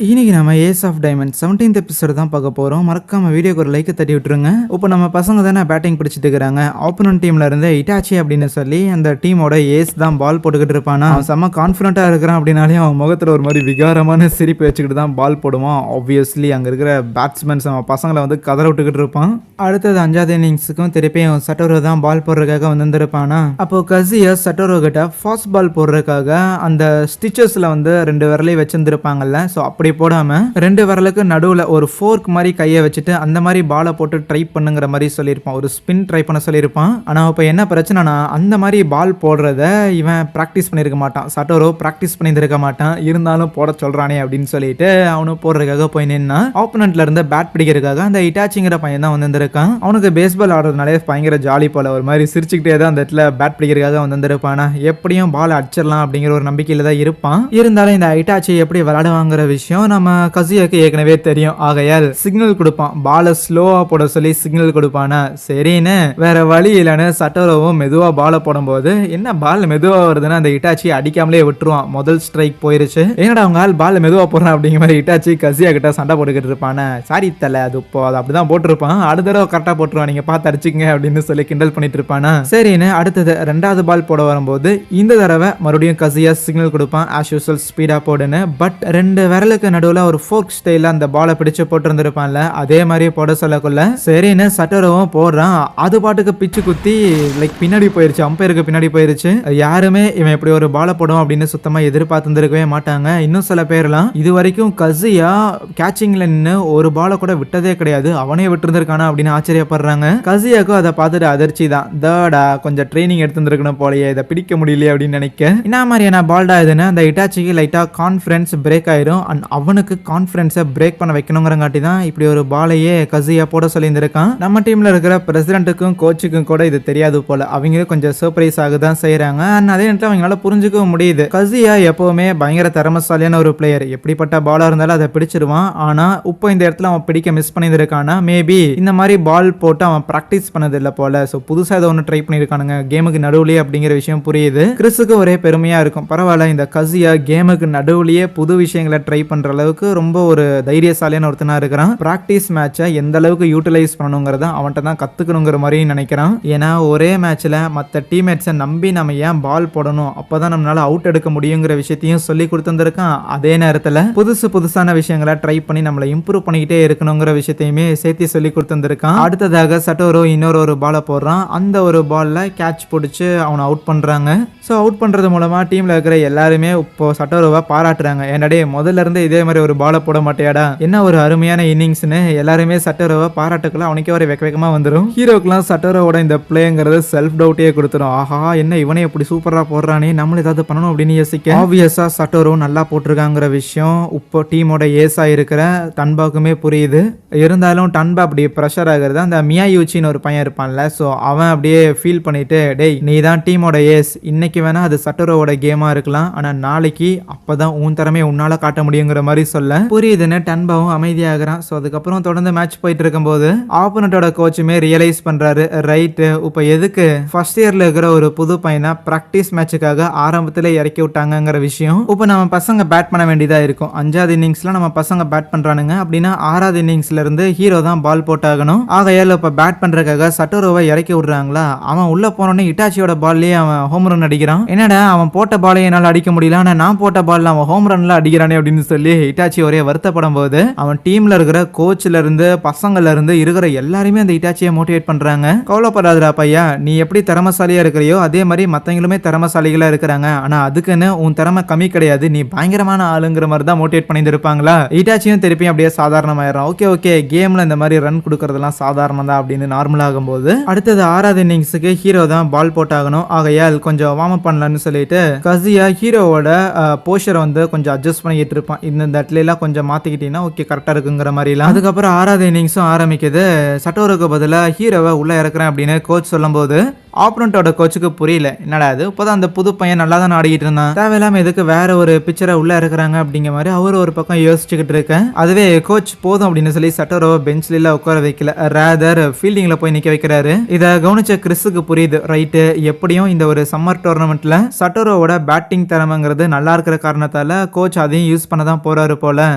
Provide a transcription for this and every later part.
இன்னைக்கு நம்ம ace of diamond 17th episode தான் பார்க்க போறோம். மறக்காம வீடியோக்கு ஒரு லைக் தட்டி விட்டுருங்க. இப்போ நம்ம பசங்க தானே பேட்டிங் பிடிச்சிட்டு இருக்காங்க. ஆப்போனன்ட் டீம்ல இருந்து இட்டாச்சி அப்படின்னு சொல்லி அந்த டீமோட ஏஸ் தான் பால் போட்டுக்கிட்டு இருப்பானா. அவன் செம்ம கான்ஃபிடென்ட்டா இருக்கிறான் அப்படின்னாலே அவன் முகத்துல ஒரு மாதிரி விகாரமான சிரிப்பு வச்சுக்கிட்டு தான் பால் போடுவான். ஆப்வியஸ்லி அங்க இருக்கிற பேட்ஸ்மேன்ஸ் அவன் பசங்களை வந்து கதற விட்டுக்கிட்டு இருப்பான். அடுத்தது 5வது இன்னிங்ஸுக்கும் திருப்பியும் சட்டோரோ தான் பால் போடுறதுக்காக வந்திருப்பானா. அப்போ கசியா சட்டோரோ கிட்ட ஃபாஸ்ட் பால் போடுறதுக்காக அந்த ஸ்டிச்சஸ்ல வந்து 2 விரலையும் வச்சிருந்திருப்பாங்கல்ல. ஸோ அப்படி போடாம 2 விரலுக்கு நடுவில் ஒரு ஃபோர்க் மாதிரி கையை வச்சுட்டு அந்த மாதிரி பாலை போட்டு ட்ரை பண்ணுங்கிற மாதிரி சொல்லியிருப்பான். ஒரு ஸ்பின் ட்ரை பண்ண சொல்லியிருப்பான். ஆனால் இப்போ என்ன பிரச்சனைனா அந்த மாதிரி பால் போடுறத இவன் ப்ராக்டிஸ் பண்ணியிருக்க மாட்டான். சட்டோரோ ப்ராக்டிஸ் பண்ணியிருக்க மாட்டான். இருந்தாலும் போட சொல்றானே அப்படின்னு சொல்லிட்டு அவனு போடுறதுக்காக போய் நின்னா. ஆப்போனன்ட்ல இருந்து பேட் பிடிக்கிறதுக்காக அந்த இட்டாச்சிங்கிற பையன் தான் வந்திருக்கான். அவனுக்கு பேஸ்பால் ஆடுறதுனாலே பயங்கர ஜாலி போல ஒரு மாதிரி சிரிச்சுக்கிட்டே தான் அந்த இடத்துல பேட் பிடிக்கிறதுக்காக வந்திருப்பானா. எப்படியும் பால் அடிச்சிடலாம் அப்படிங்கிற ஒரு நம்பிக்கையில தான் இருப்பான். இருந்தாலும் இந்த இட்டாச்சி எப்படி விளையாடுவாங்கிற விஷயம் நம்ம கசியாக்கு ஏற்கனவே தெரியும். ஆகையால் சிக்னல் கொடுப்பான். பாலை ஸ்லோவா போட சொல்லி சிக்னல் கொடுப்பானா. சரின்னு வேற வழி இல்லைன்னு சட்டோரோவும் மெதுவா பாலை போடும்போது என்ன பால் மெதுவா வருதுன்னா அந்த இட்டாச்சி அடிக்காமலே விட்டுருவான். முதல் ஸ்ட்ரைக் போயிருச்சு. என்னடா அவங்க ஆள் பால் மெதுவா போடுறான் அப்படிங்கிற மாதிரி இட்டாச்சி கசியா கிட்ட சண்டை போட்டுக்கிட்டு இருப்பானே. சாரி தலை அது இப்போ அது அப்படிதான் போட்டிருப்பான். அடுத்த தடவை கரெக்டா போட்டுருவான், நீங்க பார்த்து அடிச்சுங்க அப்படின்னு சொல்லி கிண்டல் பண்ணிட்டு இருப்பானா. சரின்னு அடுத்தது 2வது பால் போட வரும்போது இந்த தடவை மறுபடியும் கசியா சிக்னல் கொடுப்பான். ஆஸ் யூசுவல் ஸ்பீடா போடுன்னு. பட் 2 விரலுக்கு நடுவில் ஒரு ஃபோர்க் ஸ்டைல அந்த பாலை பிடிச்சு போட்டிருந்திருப்பான்ல அதே மாதிரி போட சொல்லக்குள்ள சரின்னு சட்டோரோவும் போடுறான். அது பாட்டுக்கு பிச்சு குத்தி லைக் பின்னாடி போயிருச்சு. அம்பையருக்கு பின்னாடி போயிருச்சு. யாருமே இவன் இப்படி ஒரு பாலை போடும் அப்படின்னு சுத்தமா எதிர்பார்த்துருக்கவே மாட்டாங்க. இன்னும் சில பேர்லாம் இது வரைக்கும் கசியா கேச்சிங்ல நின்று ஒரு பாலை கூட விட்டதே கிடையாது, அவனே விட்டுருந்திருக்கானா அப்படின்னு ஆச்சரியப்படுறாங்க. கசியாக்கும் அதை பார்த்துட்டு அதிர்ச்சி தான். தேடா கொஞ்சம் ட்ரைனிங் எடுத்துருக்கணும் போலயே, இதை பிடிக்க முடியலையே அப்படின்னு நினைக்க என்ன மாதிரியான பால்டா இதுன்னு அந்த இட்டாச்சிக்கு லைட்டா கான்ஃபிடன்ஸ் பிரேக் ஆயிரும். அவனுக்கு கான்ஃபிடன்ஸை பிரேக் பண்ண வைக்கணுங்கிறங்காட்டி தான் இப்படி ஒரு பாலையே கசியா போட சொல்லியிருந்திருக்கான். நம்ம டீம்ல இருக்கிற பிரசிடென்ட்டுக்கும் கோச்சுக்கும் கூட இது தெரியாது போல. அவங்க கொஞ்சம் சர்ப்ரைஸ் ஆகுதான் செய்யறாங்க. அதே நேரத்தில் அவங்களால புரிஞ்சுக்கவும் முடியுது. கசியா எப்பவுமே பயங்கர திறமசாலியான ஒரு பிளேயர். எப்படிப்பட்ட பாலா இருந்தாலும் அதை பிடிச்சிருவான். ஆனா இப்போ இந்த இடத்துல அவன் பிடிக்க மிஸ் பண்ணியிருக்கானா. மேபி இந்த மாதிரி பால் போட்டு அவன் பிராக்டிஸ் பண்ணது இல்லை போல. ஸோ புதுசாக ஏதோ ஒன்று ட்ரை பண்ணியிருக்கானுங்க கேமுக்கு நடுவுலயே அப்படிங்கிற விஷயம் புரியுது. கிறிஸுக்கு ஒரே பெருமையா இருக்கும். பரவாயில்ல இந்த கசியா கேமுக்கு நடுவுலயே புது விஷயங்களை ட்ரை பண்ற அளவுக்கு ரொம்ப ஒரு தைரியசாலியான ஒருத்தனா இருக்கிறான். பிராக்டிஸ் மேட்சை எந்த அளவுக்கு யூட்டிலைஸ் பண்ணணுங்கிறத அவன்கிட்ட தான் கத்துக்கணுங்கிற மாதிரி நினைக்கிறான். ஏன்னா ஒரே மேட்ச்ல மற்ற டீம்மேட்ஸை நம்பி நம்ம ஏன் பால் போடணும், அப்பதான் நம்மளால அவுட் எடுக்க முடியுங்கிற விஷயத்தையும் சொல்லி கொடுத்துருக்கான். அதே நேரத்தில் புதுசான விஷயங்களை ட்ரை பண்ணி நம்மளை இம்ப்ரூவ் பண்ணிக்கிட்டே இருக்கணுங்கிற விஷயத்தையுமே சேர்த்து சொல்லி கொடுத்துருக்கான். அடுத்ததாக சட்டோரோ இன்னொரு பாலை போடுறான். அந்த ஒரு பால்ல கேட்ச் பிடிச்சு அவனை அவுட் பண்றாங்க. ஸோ அவுட் பண்றது மூலமா டீம்ல இருக்கிற எல்லாருமே இப்போ சட்டோரோவை பாராட்டுறாங்க. என்னடே முதல்ல இருந்து இதே மாதிரி ஒரு பாலை போட மாட்டேடா, என்ன ஒரு அருமையான இன்னிங்ஸ்னு எல்லாருமே சட்டோரோவை பாராட்டுக்குள்ள அவனுக்கே ஒரு வெக்கமா வந்துடும். ஹீரோக்கெல்லாம் சட்டோரோவோட இந்த பிளேங்கிறது செல்ஃப் டவுட்டே கொடுத்துரும். ஆஹா என்ன இவனே இப்படி சூப்பரா போடுறானே, நம்மளும் ஏதாவது பண்ணணும் அப்படின்னு யோசிக்க ஆப்வியஸா சட்டோரோ நல்லா போட்டிருக்காங்கிற விஷயம் இப்போ டீமோட ஏஸா இருக்கிற டன்பாக்குமே புரியுது. இருந்தாலும் டன்பா அப்படி ப்ரெஷர் ஆகுறது அந்த மியாயூச்சின்னு ஒரு பையன் இருப்பான்ல. ஸோ அவன் அப்படியே ஃபீல் பண்ணிட்டு டேய் நீ தான் டீமோட ஏஸ், இன்னைக்கு வேணா அது சட்டோரோவோட கேமா இருக்கலாம், ஆனா நாளைக்கு அப்பதான் உன் திறமையை உன்னால காட்ட முடியுங்கிற மாதிரி சொல்ல புரியுதுன்னு டன்பாவும் அமைதியாகிறான். ஸோ அதுக்கப்புறம் தொடர்ந்து மேட்ச் போயிட்டு இருக்கும்போது ஆப்போனட்டோட கோச்சுமே ரியலைஸ் பண்றாரு. ரைட்டு இப்போ எதுக்கு ஃபர்ஸ்ட் இயர்ல இருக்கிற ஒரு புது பையனை பிராக்டிஸ் மேட்சுக்காக ஆரம்பத்தில் இறக்கி விட்டாங்கிற விஷயம் இப்போ நம்ம பசங்க பேட் பண்ண வேண்டியதா இருக்கும். 5வது இன்னிங்ஸ்ல நம்ம பசங்க பேட் பண்றானுங்க அப்படின்னா 6வது இன்னிங்ஸ்ல இருந்து ஹீரோ தான் பால் போட்டாகணும். ஆகையால் இப்போ பேட் பண்றதுக்காக சட்டோரோவை இறக்கி விடுறாங்களா. அவன் உள்ள போனோடனே இட்டாச்சியோட பால்லயே அவன் ஹோம் ரன் அடிக்கிறான். என்னடா அவன் போட்ட பாலை என்னால் அடிக்க முடியல, ஆனா நான் போட்ட பால் அவன் ஹோம் ரன்ல அடிக்கிறானே அப்படின்னு சொல்லி இட்டாச்சி ஒரே வருத்தப்படும் போது அவன் டீம்ல இருக்கிற கோச்ல இருந்து பசங்கள்ல இருந்து இருக்கிற எல்லாருமே அந்த இட்டாச்சியை மோட்டிவேட் பண்றாங்க. கவலைப்படாதடா பையா, நீ எப்படி திறமசாலியா இருக்கிறியோ அதே மாதிரி மத்தவங்களுமே திறமசாலிகளா இருக்கிறாங்க, ஆனா அதுக்குன்னு உன் திறமை கம்மி கிடையாது, நீ பயங்கரமான ஆளுங்கிற மாதிரி தான் மோட்டிவேட் பண்ணிட்டு இருப்பாங்களா. இட்டாச்சியும் திருப்பி அப்படியே சாதாரணமாயிடும். ஓகே கேம்ல இந்த மாதிரி ரன் கொடுக்கறதெல்லாம் சாதாரணம் தான் அப்படின்னு நார்மல் ஆகும்போது அடுத்தது 6வது இன்னிங்ஸுக்கு ஹீரோ தான் பால் போட்டாகணும். ஆகையால் கொஞ்சம் வார்ம் அப் பண்ணலாம்னு சொல்லிட்டு கசியா ஹீரோவோட போஸ்டரை வந்து கொஞ்சம் அட்ஜஸ்ட் பண்ணிக்கிட்டு இருப்பான். இந்த இடத்துல எல்லாம் கொஞ்சம் மாத்திக்கிட்டீங்கன்னா ஓகே கரெக்டா இருக்குங்கிற மாதிரிலாம். அதுக்கப்புறம் 6வது இன்னிங்ஸும் ஆரம்பிக்குது. சட்டோருக்கு பதிலாக ஹீரோவை உள்ள இறக்குறேன் அப்படின்னு கோச் சொல்லும்போது ஆப்போனன்ட்டோட கோச்சுக்கு புரியல. என்னடா அது இப்போதான் அந்த புது பையன் நல்லா தான் ஆடிக்கிட்டு இருந்தான், தேவையில்லாம எதுக்கு வேற ஒரு பிக்சரை உள்ள இருக்கிறாங்க அப்படிங்கிற மாதிரி அவரு ஒரு பக்கம் யோசிச்சுக்கிட்டு இருக்கேன். அதுவே கோச் போதும் அப்படின்னு சொல்லி சட்டோரோ பெஞ்ச்ல எல்லாம் உட்கார வைக்கல, ரேதர் ஃபீல்டிங்ல போய் நிக்க வைக்கிறாரு. இதை கவனிச்ச கிறிஸுக்கு புரியுது. ரைட்டு எப்படியும் இந்த ஒரு சம்மர் டோர்னமெண்ட்ல சட்டோரோவோட பேட்டிங் திறமைங்கிறது நல்லா இருக்கிற காரணத்தால கோச் அதையும் யூஸ் பண்ண தான் போறாரு போல.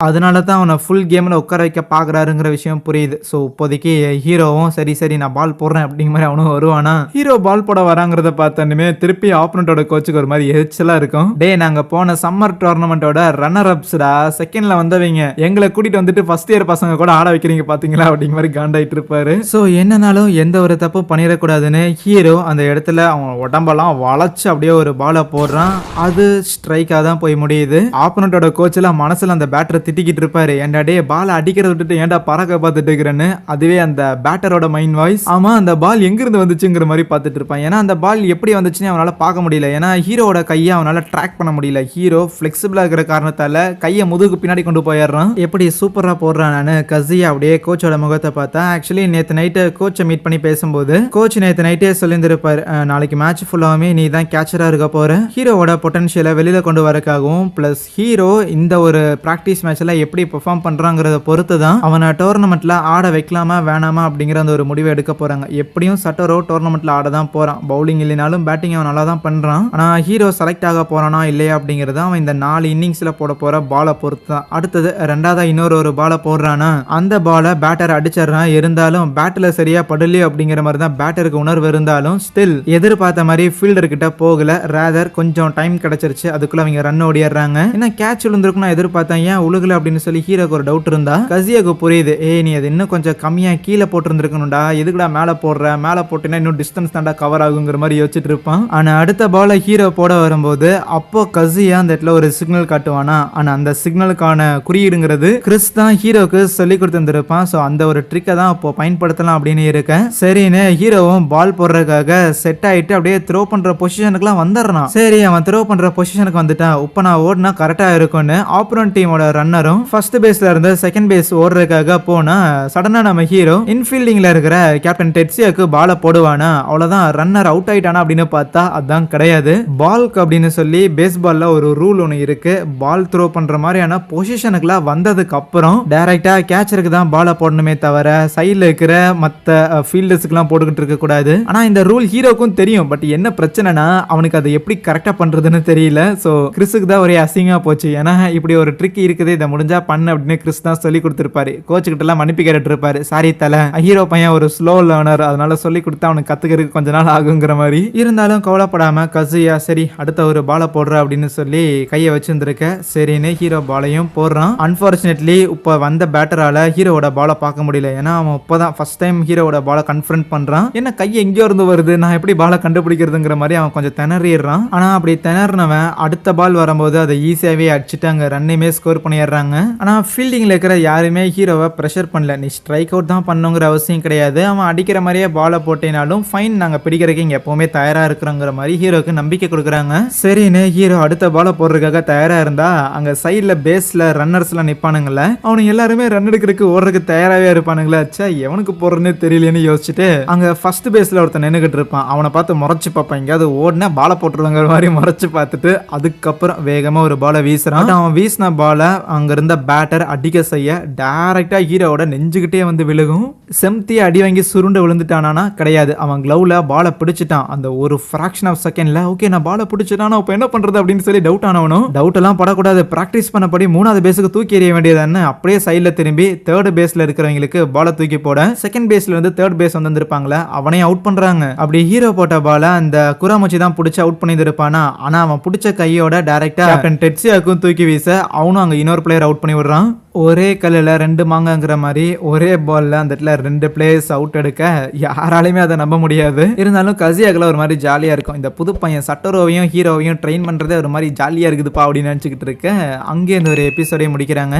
அதனால தான் அவனை ஃபுல் கேமில் உட்கார வைக்க பார்க்குறாருங்கிற விஷயம் புரியுது. ஸோ இப்போதைக்கு ஹீரோவும் சரி நான் பால் போடுறேன் அப்படிங்கிற மாதிரி அவனும் வருவானா. ஹீரோ பால் போட வராங்கிறத பார்த்தோன்னே திருப்பி ஆப்பனண்ட்டோட கோச்சுக்கு ஒரு மாதிரி எரிச்சலாக இருக்கும். நாங்கள் போன சம்மர் டோர்னமெண்ட்டோட ரன்னர் அப்ஸ்டா, செகண்டில் வந்தவங்க எங்களை கூட்டிகிட்டு வந்துட்டு ஃபர்ஸ்ட் இயர் பசங்க கூட ஆட வைக்கிறீங்க பார்த்தீங்களா அப்படிங்கிற மாதிரி காண்டாயிட்டு இருப்பாரு. ஸோ என்னன்னாலும் எந்த ஒரு தப்பும் பண்ணிடக்கூடாதுன்னு ஹீரோ அந்த இடத்துல அவன் உடம்பெல்லாம் வளைச்சு அப்படியே ஒரு பாலை போடுறான். அது ஸ்ட்ரைக்காக தான் போய் முடியுது. ஆப்பனண்ட்டோட கோச்சில் மனசில் அந்த பேட்டரை திட்டிக்கிட்டு இருப்பாரு. ஏன்டா டே பால் அடிக்கிறத விட்டுட்டு ஏன்டா பறக்க பார்த்துட்டு இருக்கிறேன்னு. அதுவே அந்த பேட்டரோட மைண்ட் வாய்ஸ், ஆமா அந்த பால் எங்கிருந்து வந்துச்சுங்கிற மாதிரி பார்த்துட்டு இருப்பான். ஏன்னா அந்த பால் எப்படி வந்துச்சுன்னு அவனால பார்க்க முடியல. ஏன்னா ஹீரோட கையை அவனால ட்ராக் பண்ண முடியல. ஹீரோ ஃபிளெக்சிபிளா இருக்கிற காரணத்தால கையை முதுகுக்கு பின்னாடி கொண்டு போயிடுறான். எப்படி சூப்பரா போடுறான். நான் கசியா அப்படியே கோச்சோட முகத்தை பார்த்தா. ஆக்சுவலி நேற்று நைட்டு கோச்சை மீட் பண்ணி பேசும்போது கோச் நேற்று நைட்டே சொல்லியிருந்திருப்பாரு, நாளைக்கு மேட்ச் ஃபுல்லாவுமே நீ தான் கேச்சரா இருக்க போற. ஹீரோவோட பொட்டன்ஷியலை வெளியில கொண்டு வரக்காகவும் பிளஸ் ஹீரோ இந்த ஒரு பிராக்டிஸ் மேட்ச்ல எப்படி பெர்ஃபார்ம் பண்றாங்கறத பொறுத்து தான் அவனை டோர்னமெண்ட்ல ஆட வைக்கலாமா வேணாமா அப்படிங்கிற அந்த ஒரு முடிவை எடுக்க போறாங்க. எப்படியும் சட்டோரோ டோர்னமெண்ட்ல ஆட தான் போறான். பவுலிங் இல்லைனாலும் பேட்டிங் அவன் நல்லா தான் பண்றான். ஆனா ஹீரோ செலக்ட் ஆக போறானா இல்லையா அப்படிங்கறது அவன் இந்த 4 இன்னிங்ஸ்ல போட போற பாலை பொறுத்து தான். அடுத்தது ரெண்டாவதா இன்னொரு பாலை போடுறானா, அந்த பாலை பேட்டர் அடிச்சிடறான். இருந்தாலும் பேட்டில் சரியா படலையோ அப்படிங்கிற மாதிரி தான் பேட்டருக்கு உணர்வு இருந்தாலும் ஸ்டில் எதிர்பார்த்த மாதிரி ஃபீல்டர் கிட்ட போகல. ரேதர் கொஞ்சம் டைம் கிடைச்சிருச்சு. அதுக்குள்ள அவங்க ரன் ஓடிடுறாங்க. என்ன கேட்ச் விழுந்திருக்கும் நான் எதிர்பார்த்தேன், ஏன் உழுகல அப்படின்னு சொல்லி ஹீரோக்கு ஒரு டவுட் இருந்தா கசியாக்கு புரியுது. நீ அது இன்னும் கொஞ்சம் கம்மியா கீழே போட்டுருந்துருக்கணும்டா, எதுக்குடா மேல போடுற, மேல போட்டுனா இன்னும் டிஸ்டன்ஸ் தாண்டா கவர் ஆகுங்கிற மாதிரி யோசிச்சுட்டு இருப்பான். ஆனா அடுத்த பால ஹீரோ போட வரும்போது அப்போ கசியா அந்த இடத்துல ஒரு சிக்னல் காட்டுவானா. ஆனா அந்த சிக்னலுக்கான குறியீடுங்கிறது கிறிஸ் தான் ஹீரோக்கு சொல்லி கொடுத்துருப்பான். ஸோ அந்த ஒரு ட்ரிக்கை தான் இப்போ பயன்படுத்தலாம் அப்படின்னு இருக்கேன். சரின்னு ஹீரோவும் பால் போடுறதுக்காக செட் ஆயிட்டு அப்படியே த்ரோ பண்ற பொசிஷனுக்குலாம் வந்துடுறான். சரி அவன் த்ரோ பண்ற பொசிஷனுக்கு வந்துட்டான். இப்போ நான் ஓடினா கரெக்டா இருக்கும்னு ஆப்போனன்ட் டீமோட ரன்னரும் ஃபர்ஸ்ட் பேஸ்ல இருந்து செகண்ட் பேஸ் ஓடுறதுக்காக போனா சடனா நம்ம ஹீரோ இன்ஃபீல்டிங்ல இருக்கிற கேப்டன் டெட்சியாக்கு பால போடுவானா. அவ்வளவுதான், ரன்னர் அவுட் ஆயிட்டானா அப்படின்னு பார்த்தா அதான் கிடையாது. பால்க் அப்படின்னு சொல்லி பேஸ் பால்ல ஒரு ரூல் ஒன்று இருக்கு. பால் த்ரோ பண்ற மாதிரியான பொசிஷனுக்குலாம் வந்ததுக்கு அப்புறம் டைரக்டா கேச்சருக்கு தான் பால போடணுமே தவிர சைட்ல இருக்கிற மற்ற ஃபீல்டர்ஸுக்குலாம் போட்டுக்கிட்டு இருக்க கூடாது. ஆனா இந்த ரூல் ஹீரோக்கும் தெரியும். பட் என்ன பிரச்சனைனா அவனுக்கு அதை எப்படி கரெக்டா பண்றதுன்னு தெரியல. ஸோ கிறிஸுக்கு தான் ஒரே அசிங்கமா போச்சு. ஏன்னா இப்படி ஒரு ட்ரிக் இருக்குது, இதை முடிஞ்சா பண்ணு அப்படின்னு கிறிஸ் தான் சொல்லி கொடுத்துருப்பாரு. கோச்சு கிட்ட எல்லாம் மன்னிப்பு கேட்டு இருப்பாரு. சாரி தலை, ஹீரோ பையன் ஒரு ஸ்லோ லேர்னர், அதனால சொல்லி கொடுத்தா அவனுக்கு கத்துக்கிறதுக்கு கொஞ்ச நாள் ஆகுங்கிற மாதிரி. இருந்தாலும் கவலைப்படாம கசியா சரி அடுத்த ஒரு பாலை போடுற அப்படின்னு சொல்லி கையை வச்சிருந்திருக்க. சரின்னு ஹீரோ பாலையும் போடுறான். அன்பார்ச்சுனேட்லி இப்போ வந்த பேட்டரால ஹீரோவோட பாலை பார்க்க முடியல. ஏன்னா அவன் இப்போதான் ஃபர்ஸ்ட் டைம் ஹீரோவோட பாலை கன்ஃபரண்ட் பண்றான். என்ன கை எங்கேயோ இருந்து வருது, நான் எப்படி பாலை கண்டுபிடிக்கிறதுங்கிற மாதிரி அவன் கொஞ்சம் திணறிடுறான். ஆனா அப்படி திணறினவன் அடுத்த பால் வரும்போது அதை ஈஸியாவே அடிச்சுட்டு அங்க ரன்னையுமே ஸ்கோர் பண்ணிடுறாங்க. ஆனா ஃபீல்டிங்ல இருக்கிற யாருமே ஹீரோவை ப்ரெஷர் பண்ணல. நீ ஸ்ட்ரைக் அவுட் தான் பண்ணுங்கிற அவசியம் கிடையாது, அவன் அடிக்கிற மாதிரியே பாலை போட்டேனாலும் ஃபைன், நாங்க பிடிக்கிறதுக்கு இங்க எப்பவுமே தயாரா இருக்கிறோங்கிற மாதிரி ஹீரோக்கு நம்பிக்கை கொடுக்குறாங்க. சரின்னு ஹீரோ அடுத்த பாலை போடுறதுக்காக தயாரா இருந்தா அங்க சைட்ல பேஸ்ல ரன்னர்ஸ் எல்லாம் நிப்பானுங்கல்ல, அவனுக்கு எல்லாருமே ரன் எடுக்கிறதுக்கு ஓடுறதுக்கு தயாராகவே இருப்பானுங்களா. எவனுக்கு போடுறதுன்னு தெரியலன்னு யோசிச்சுட்டு அங்க ஃபர்ஸ்ட் பேஸ்ல ஒருத்தன் நின்னுகிட்டு இருப்பான். அவனை பார்த்து முறைச்சு பார்ப்பான், எங்கேயாவது ஓடினா பாலை போட்டுருவாங்கிற மாதிரி முறைச்சு பார்த்துட்டு அதுக்கப்புறம் வேகமா ஒரு பாலை வீசுறான். அவன் வீசின பாலை அங்க இருந்த பேட்டர் அடிக்க செய்ய டைரக்டா ஹீரோவோட நெஞ்சுக்கிட்டே வந்து விழுகும். செம்தியா அடி வாங்கி சுருண்டு விழுந்துட்டானா கிடையாது, அவன் கிளவுல பாலை பிடிச்சிட்டான். அந்த ஒரு ஃபிராக்ஷன் ஆஃப் செகண்ட்ல ஓகே நான் பாலை பிடிச்சிட்டானா இப்போ என்ன பண்றது அப்படின்னு சொல்லி டவுட் ஆனவனும் டவுட் எல்லாம் படக்கூடாது, பிராக்டிஸ் பண்ணபடி 3வது பேஸுக்கு தூக்கி எறிய வேண்டியதானே. அப்படியே சைட்ல திரும்பி 3rd பேஸ்ல இருக்கிறவங்களுக்கு பாலை தூக்கி போட செகண்ட் பேஸ்ல இருந்து 3rd பேஸ் வந்திருப்பாங்களே அவனையும் அவுட் பண்றாங்க. அப்படி ஹீரோ போட்ட பாலை அந்த குராமுச்சி தான் பிடிச்சி அவுட் பண்ணி இருப்பானா. ஆனா அவன் பிடிச்ச கையோட டைரக்டா கேப்டன் டெட்சியாக்கும் தூக்கி வீச அவனும் அங்க இன்னொரு பிளேயர் அவுட் பண்ணி விடுறான். ஒரே கல்லில் 2 மாங்கங்கிற மாதிரி ஒரே பால்ல அந்த இடத்துல 2 பிளேயர்ஸ் அவுட் எடுக்க யாராலையுமே அதை நம்ப முடியாது. இருந்தாலும் கசியாக்குல ஒரு மாதிரி ஜாலியா இருக்கும். இந்த புது பையன் சட்டோரோவையும் ஹீரோவையும் ட்ரெயின் பண்றதே ஒரு மாதிரி ஜாலியா இருக்குதுப்பா அப்படின்னு நினைச்சுக்கிட்டு இருக்க. அங்கே இந்த ஒரு எபிசோடையும் முடிக்கிறாங்க.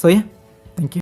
So thank you.